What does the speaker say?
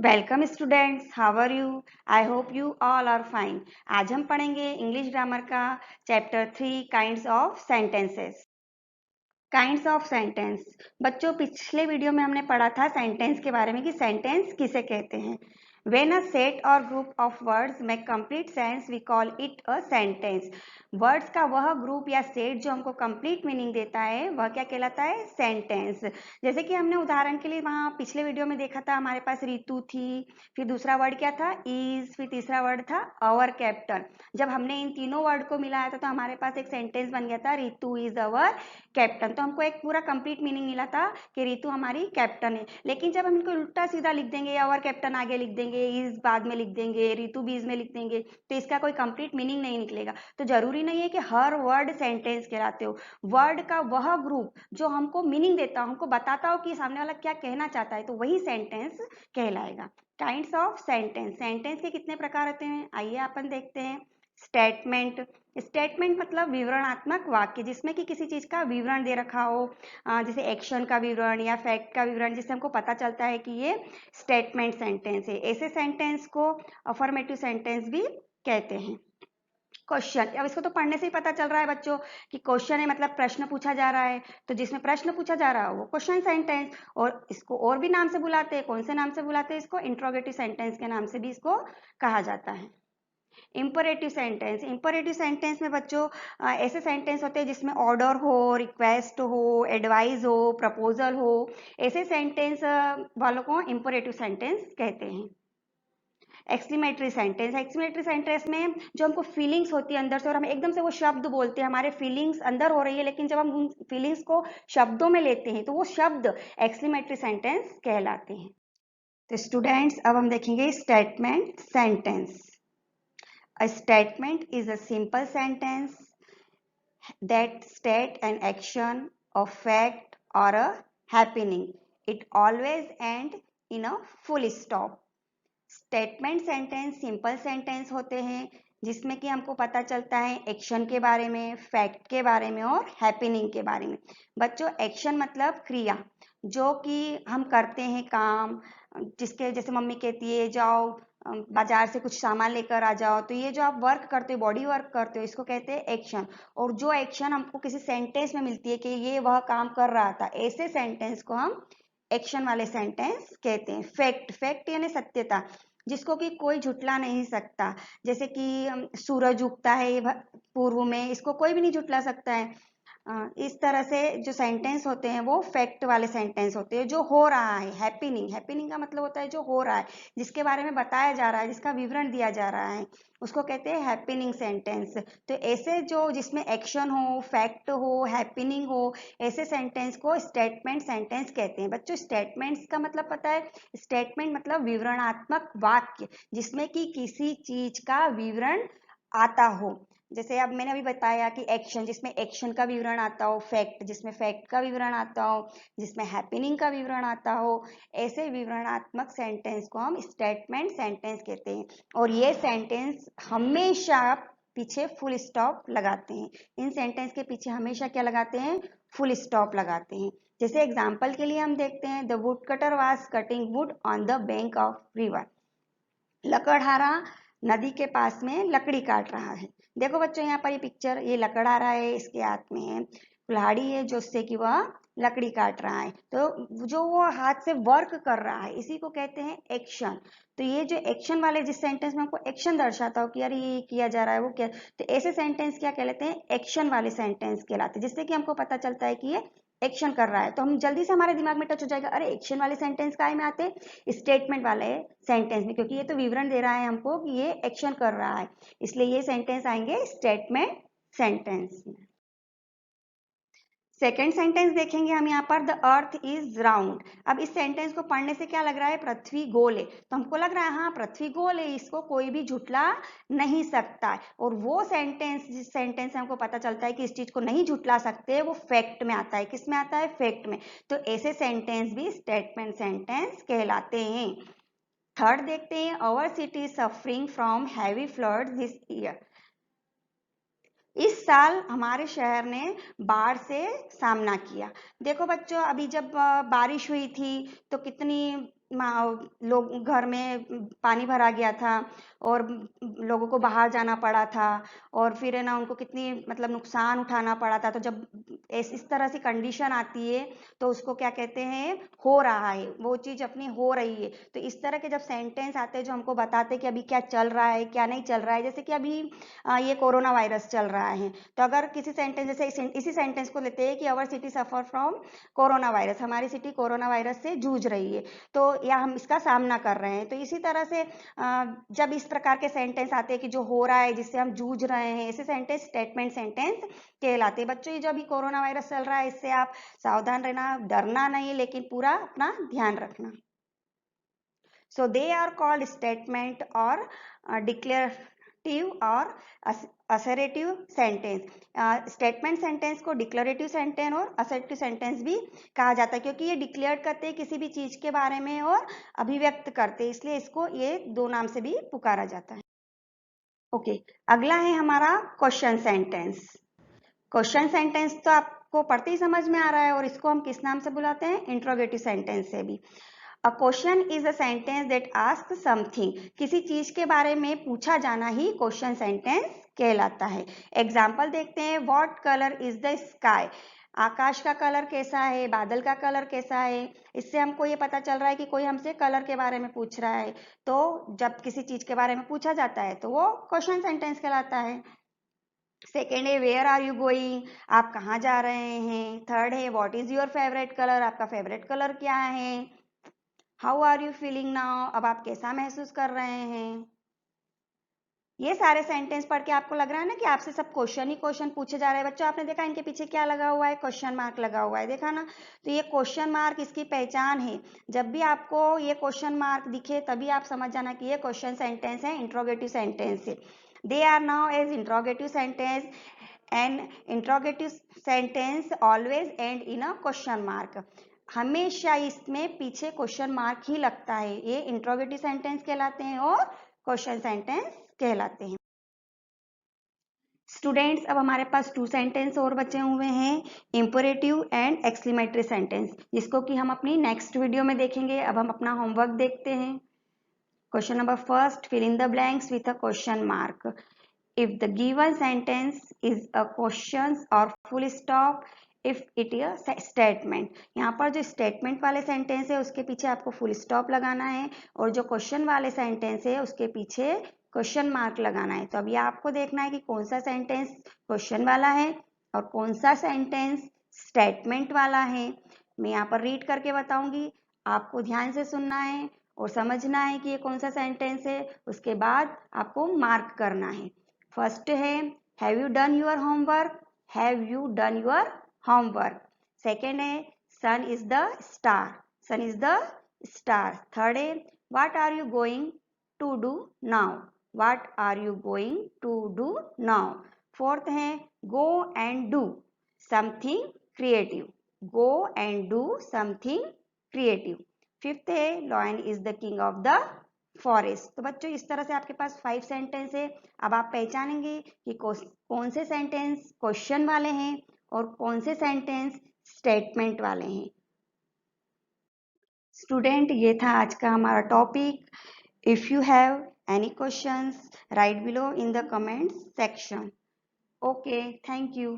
Welcome students, how are you? I hope you all are fine. आज हम पढ़ेंगे English grammar का chapter 3 kinds of sentences. Kinds of sentence. बच्चों, पिछले video में हमने पढ़ा था सेंटेंस के बारे में कि सेंटेंस किसे कहते हैं। When a set or group of words make complete sense we call it a sentence. Words का वह ग्रुप या सेट जो हमको कंप्लीट मीनिंग देता है वह क्या कहलाता है? सेंटेंस। जैसे कि हमने उदाहरण के लिए वहाँ पिछले वीडियो में देखा था, हमारे पास रितु थी, फिर दूसरा वर्ड क्या था? इज, फिर तीसरा वर्ड था अवर कैप्टन। जब हमने इन तीनों वर्ड को मिलाया था तो हमारे पास एक सेंटेंस बन गया था, रितु इज अवर कैप्टन। तो हमको एक पूरा कंप्लीट मीनिंग मिला था कि रितु हमारी कैप्टन है। लेकिन जब हम इनको उल्टा सीधा लिख देंगे, अवर कैप्टन आगे लिख देंगे, इज बाद में लिख देंगे, रितु बीच में लिख देंगे, तो इसका कोई कंप्लीट मीनिंग नहीं निकलेगा। तो जरूरी नहीं है कि हर वर्ड सेंटेंस कहलाते हो। वर्ड का वह ग्रुप जो हमको मीनिंग देता हो, हमको बताता हो कि सामने वाला क्या कहना चाहता है, तो वही सेंटेंस कहलाएगा। Kinds of sentence. सेंटेंस के कितने प्रकार होते हैं, आइए अपन देखते हैं। स्टेटमेंट। स्टेटमेंट मतलब विवरणात्मक वाक्य जिसमें कि किसी चीज का विवरण दे रखा हो, जैसे एक्शन का विवरण या फैक्ट का विवरण, जिससे हमको पता चलता है कि ये स्टेटमेंट सेंटेंस है। ऐसे सेंटेंस को अफर्मेटिव सेंटेंस भी कहते हैं। क्वेश्चन। अब इसको तो पढ़ने से ही पता चल रहा है बच्चों कि क्वेश्चन है मतलब प्रश्न पूछा जा रहा है। तो जिसमें प्रश्न पूछा जा रहा है वो क्वेश्चन सेंटेंस। और इसको और भी नाम से बुलाते हैं। कौन से नाम से बुलाते हैं इसको? इंट्रोगेटिव सेंटेंस के नाम से भी इसको कहा जाता है। Imperative sentence. इंपरेटिव सेंटेंस में बच्चों ऐसे सेंटेंस होते हैं जिसमें ऑर्डर हो, रिक्वेस्ट हो, एडवाइस हो, प्रपोजल हो। ऐसे सेंटेंस वालों को इंपरेटिव सेंटेंस कहते हैं। Exclamatory sentence. एक्सक्लेमेटरी सेंटेंस में जो हमको फीलिंग्स होती है अंदर से और हम एकदम से वो शब्द बोलते हैं, हमारे फीलिंग्स अंदर हो रही है, लेकिन जब हम उन फीलिंग्स को शब्दों में लेते हैं तो वो शब्द एक्सक्लेमेटरी सेंटेंस कहलाते हैं। तो स्टूडेंट्स, अब हम देखेंगे statement sentence. A statement is a simple sentence that state an action, a fact, or a happening. It always ends in a full stop. Statement sentence simple sentence होते हैं जिसमें कि हमको पता चलता है एक्शन के बारे में, फैक्ट के बारे में और हैपनिंग के बारे में। बच्चों, एक्शन मतलब क्रिया जो कि हम करते हैं, काम जिसके जैसे मम्मी कहती है जाओ बाजार से कुछ सामान लेकर आ जाओ, तो ये जो आप वर्क करते हो, बॉडी वर्क करते हो, इसको कहते हैं एक्शन। और जो एक्शन हमको किसी सेंटेंस में मिलती है कि ये वह काम कर रहा था, ऐसे सेंटेंस को हम एक्शन वाले सेंटेंस कहते हैं। फैक्ट। फैक्ट यानी सत्यता जिसको कि कोई झुटला नहीं सकता। जैसे कि सूरज उगता है पूर्व में, इसको कोई भी नहीं झुटला सकता है। इस तरह से जो सेंटेंस होते हैं वो फैक्ट वाले सेंटेंस होते हैं। जो हो रहा है, हैपनिंग। हैपनिंग का मतलब होता है जो हो रहा है, जिसके बारे में बताया जा रहा है, जिसका विवरण दिया जा रहा है, उसको कहते हैं हैपनिंग सेंटेंस। तो ऐसे जो जिसमें एक्शन हो, फैक्ट हो, हैपनिंग हो, ऐसे सेंटेंस को स्टेटमेंट सेंटेंस कहते हैं। बच्चों, स्टेटमेंट्स का मतलब पता है? स्टेटमेंट मतलब विवरणात्मक वाक्य जिसमें कि किसी चीज का विवरण आता हो। जैसे अब मैंने अभी बताया कि एक्शन जिसमें एक्शन का विवरण आता हो, फैक्ट जिसमें फैक्ट का विवरण आता हो, जिसमें हैपनिंग का विवरण आता हो, ऐसे विवरणात्मक सेंटेंस को हम स्टेटमेंट सेंटेंस कहते हैं। और ये सेंटेंस हमेशा पीछे फुल स्टॉप लगाते हैं। इन सेंटेंस के पीछे हमेशा क्या लगाते हैं? फुल स्टॉप लगाते हैं। जैसे एग्जाम्पल के लिए हम देखते हैं, the wood cutter was cutting wood on the bank of river. लकड़हारा नदी के पास में लकड़ी काट रहा है। देखो बच्चों, यहाँ पर ये पिक्चर, ये लकड़हारा है, इसके हाथ में कुल्हाड़ी है जो उससे कि वह लकड़ी काट रहा है। तो जो वो हाथ से वर्क कर रहा है इसी को कहते हैं एक्शन। तो ये जो एक्शन वाले जिस सेंटेंस में हमको एक्शन दर्शाता हो कि यार ये किया जा रहा है, वो क्या, तो ऐसे सेंटेंस क्या कहलाते हैं? एक्शन वाले सेंटेंस कहलाते हैं, जिससे कि हमको पता चलता है कि ये एक्शन कर रहा है। तो हम जल्दी से हमारे दिमाग में टच हो जाएगा, अरे एक्शन वाले सेंटेंस काय में आते हैं? स्टेटमेंट वाले सेंटेंस में, क्योंकि ये तो विवरण दे रहा है हमको कि ये एक्शन कर रहा है, इसलिए ये सेंटेंस आएंगे स्टेटमेंट सेंटेंस में। सेकेंड सेंटेंस देखेंगे हम यहाँ पर, द अर्थ इज राउंड। अब इस सेंटेंस को पढ़ने से क्या लग रहा है? पृथ्वी गोल है। तो हमको लग रहा है हाँ पृथ्वी गोल है, इसको कोई भी झुटला नहीं सकता है। और वो सेंटेंस जिस सेंटेंस से हमको पता चलता है कि इस चीज को नहीं झुटला सकते, वो फैक्ट में आता है। किस में आता है? फैक्ट में। तो ऐसे सेंटेंस भी स्टेटमेंट सेंटेंस कहलाते हैं। थर्ड देखते हैं, our city is suffering from heavy flood this year. इस साल हमारे शहर ने बाढ़ से सामना किया। देखो बच्चों, अभी जब बारिश हुई थी तो कितनी लोग घर में पानी भरा गया था और लोगों को बाहर जाना पड़ा था और फिर है ना उनको कितनी मतलब नुकसान उठाना पड़ा था। तो जब इस तरह से कंडीशन आती है तो उसको क्या कहते हैं, हो रहा है, वो चीज़ अपनी हो रही है। तो इस तरह के जब सेंटेंस आते हैं जो हमको बताते हैं कि अभी क्या चल रहा है क्या नहीं चल रहा है, जैसे कि अभी ये कोरोना वायरस चल रहा है, तो अगर किसी सेंटेंस जैसे इसी सेंटेंस को लेते हैं कि our city suffer from corona virus, हमारी सिटी कोरोना वायरस से जूझ रही है, तो या हम इसका सामना कर रहे हैं। तो इसी तरह से जब इस प्रकार के सेंटेंस आते हैं कि जो हो रहा है जिससे हम जूझ रहे हैं, ऐसे सेंटेंस स्टेटमेंट सेंटेंस कहलाते हैं। बच्चों ये जो अभी कोरोना वायरस चल रहा है इससे आप सावधान रहना, डरना नहीं, लेकिन पूरा अपना ध्यान रखना। सो दे आर कॉल्ड स्टेटमेंट और डिक्लेरेटिव और असरेटिव सेंटेंस। स्टेटमेंट सेंटेंस को डिक्लेरेटिव सेंटेंस और असरेटिव सेंटेंस भी कहा जाता है, क्योंकि ये डिक्लेयर करते हैं किसी भी चीज के बारे में और अभिव्यक्त करते हैं, इसलिए इसको ये दो नाम से भी पुकारा जाता है। ओके, अगला है हमारा क्वेश्चन सेंटेंस। क्वेश्चन सेंटेंस तो आपको पढ़ते ही समझ में आ रहा है, और इसको हम किस नाम से बुलाते हैं, इंट्रोगेटिव सेंटेंस से भी। A question is a sentence that ask something, किसी चीज के बारे में पूछा जाना ही क्वेश्चन सेंटेंस कहलाता है। एग्जाम्पल देखते हैं, what colour is the sky, आकाश का कलर कैसा है, बादल का कलर कैसा है। इससे हमको ये पता चल रहा है कि कोई हमसे कलर के बारे में पूछ रहा है। तो जब किसी चीज के बारे में पूछा जाता है तो वो क्वेश्चन सेंटेंस कहलाता है। सेकेंड है वेयर आर यू गोइंग, आप कहाँ जा रहे हैं। थर्ड है what is your favourite colour, आपका फेवरेट कलर क्या है। How are you feeling now, अब आप कैसा महसूस कर रहे हैं। ये सारे सेंटेंस पढ़ के आपको लग रहा है ना कि आपसे सब क्वेश्चन ही क्वेश्चन पूछे जा रहे हैं। बच्चों आपने देखा इनके पीछे क्या लगा हुआ है, क्वेश्चन मार्क लगा हुआ है, देखा ना। तो ये क्वेश्चन मार्क इसकी पहचान है। जब भी आपको ये क्वेश्चन मार्क दिखे तभी आप समझ जाना कि ये क्वेश्चन सेंटेंस है, इंट्रोगेटिव सेंटेंस है। They are known as interrogative sentence and interrogative sentence always end in a question mark, हमेशा इसमें पीछे क्वेश्चन मार्क ही लगता है। ये इंट्रोगेटिव सेंटेंस कहलाते हैं और क्वेश्चन सेंटेंस कहलाते हैं। स्टूडेंट्स अब हमारे पास टू सेंटेंस और बचे हुए हैं, इंपरेटिव एंड एक्सक्लेमेटरी सेंटेंस, जिसको कि हम अपनी नेक्स्ट वीडियो में देखेंगे। अब हम अपना होमवर्क देखते हैं। Question number first, fill in the blanks with a question mark. If the given sentence is a question or full stop, if it is a statement, यहाँ पर जो स्टेटमेंट वाले सेंटेंस है उसके पीछे आपको फुल स्टॉप लगाना है, और जो क्वेश्चन वाले सेंटेंस है उसके पीछे क्वेश्चन मार्क लगाना है। तो अभी आपको देखना है कि कौन सा सेंटेंस क्वेश्चन वाला है और कौन सा सेंटेंस स्टेटमेंट वाला है। मैं यहाँ पर रीड करके बताऊंगी, आपको ध्यान से सुनना है और समझना है कि ये कौन सा सेंटेंस है, उसके बाद आपको मार्क करना है। फर्स्ट है have you done your homework, have you done your homework. Second है sun is the star, sun is the star. Third है what are you going to do now, what are you going to do now. Fourth है go and do something creative, go and do something creative. Fifth है lion is the king of the forest. तो बच्चों इस तरह से आपके पास 5 sentence है। अब आप पहचानेंगे कि कौन से सेंटेंस क्वेश्चन वाले हैं और कौन से सेंटेंस स्टेटमेंट वाले हैं। स्टूडेंट ये था आज का हमारा topic. If you have any questions right below in the comments section. Okay, thank you.